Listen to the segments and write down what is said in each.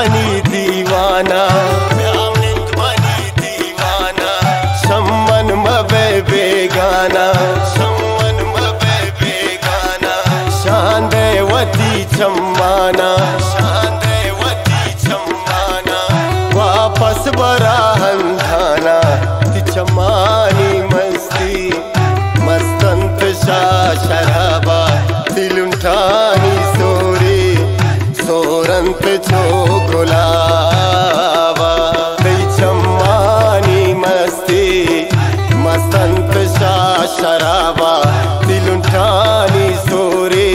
Money दीवाना, व्यामनिंद money दीवाना, सम्मन मबे बेगाना, सम्मन मबे बेगाना, शांदेवती चम्माना, शांदेवती चम्माना, वापस बराहंधाना, तिचमानी मस्ती, मस्तंत शराबा, दिलुंठानी सोरी, सोरंत चोगुलावा, तिचमानी मस्ती, मस्तंत शराबा, दिलुंठानी सोरी,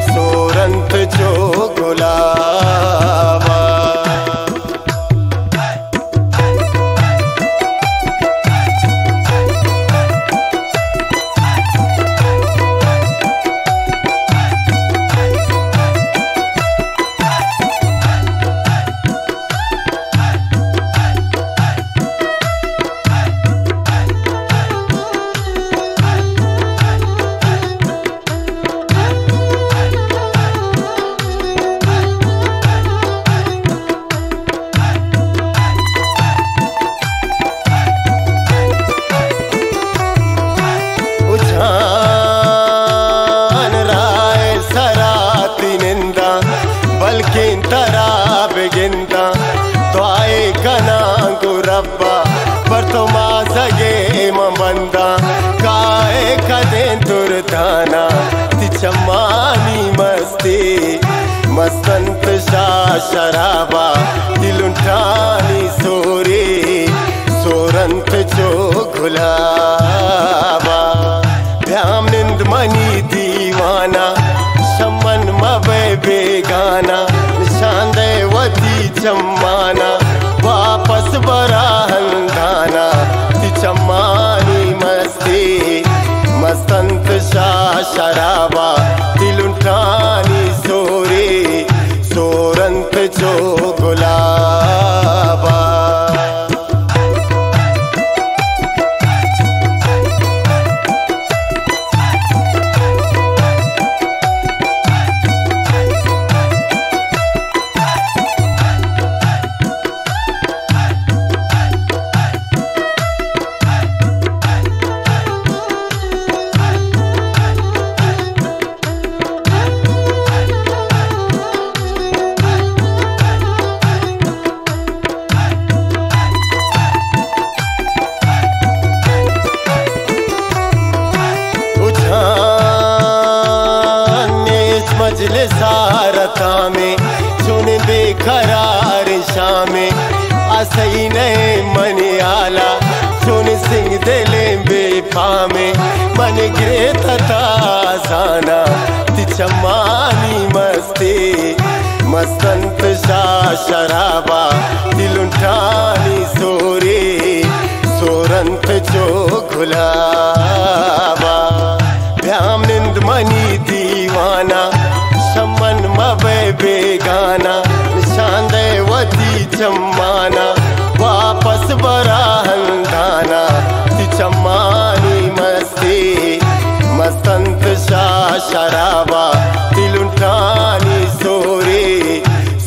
सोरंत चोगुलावा। तरा बेगिंदा द्वाए कना गुरब्बा पर तो मासगे मंदा काए कदे दुर्दाना तिचमानी मस्ती मस्तंत शराबा दिलुंठानी सोरी सोरंत चोगुलावा व्यामनिंद मनी दीवाना सम्मन मबे बेगाना शांदेवती चम्माना वापस बराहंधाना तिचमानी मस्ती मस्तंत शराबा दिलुंठानी सोरी सोरंत चोगुलावा। मजले सारता में चुन बेकरार शामे असई नए मन आला चुन सिंह दिले बेपामे मन गिरे ताजाना तिचमानी मस्ती मस्तंत शराबा दिलुंठानी सोरी सोरंत चोगुलावा व्यामनिंद मनी दीवाना सम्मन मबे बेगाना शांदेवती चम्माना वापस बराहंधाना तिचमानी मस्ती मस्तंत शराबा दिलुंठानी सोरी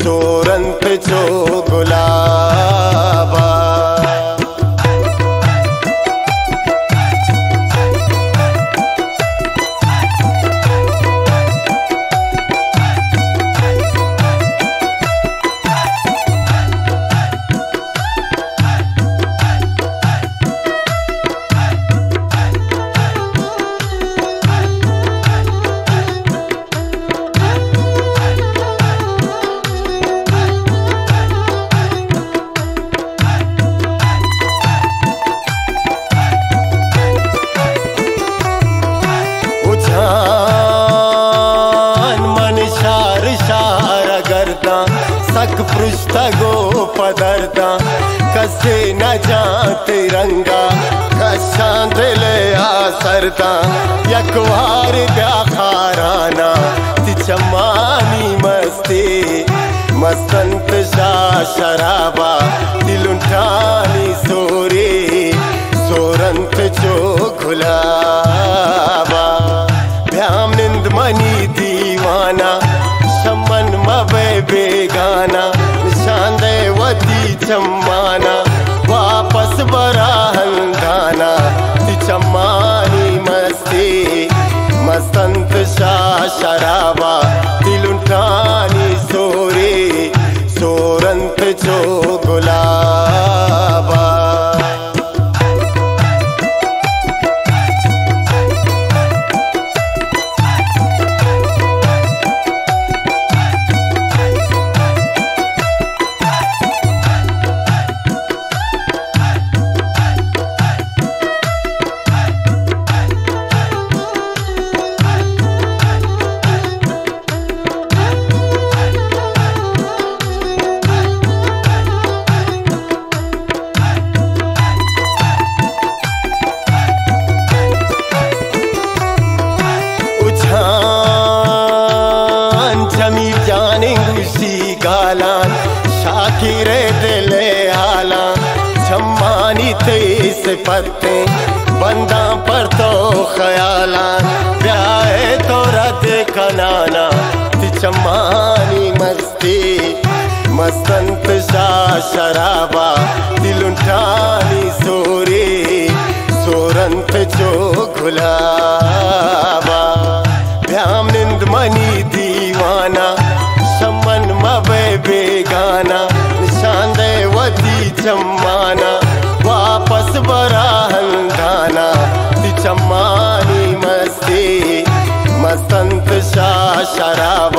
सोरंत चोगुलावा। सक पृष्ठगो पदरता कसे न जाते रंगा कशांतले आसरता यकवार व्याखाराना तिचमानी मस्ती मस्तंत शराबा दिलुंठानी सोरी सोरंत चोगुलावा व्यामनिंद मनी दीवाना सम्मन मबे बेगाना चम्माना वापस बराहन गाना ती चम्मानी मस्ती मस्तंत शाह शराबा दिलुंठानी सोरे सोरंत जो गुलाबा जमीर जाने गुशी गालान शाकिरे दिले हालान चम्मानी तेज पत्ते बंदा पर तो ख्यालान ब्याहे तो रद कनाना ती चम्मानी मस्ती मस्तंत शाह शराबा दिलुंठानी सोरे सोरंत जो गुलाबा भ्याम निंद मनी दीवाना शमन मबे बेगाना निशान वती चम्माना वापस बराहन गाना ती चम्मानी मस्ती मस्तंत शाह शराबा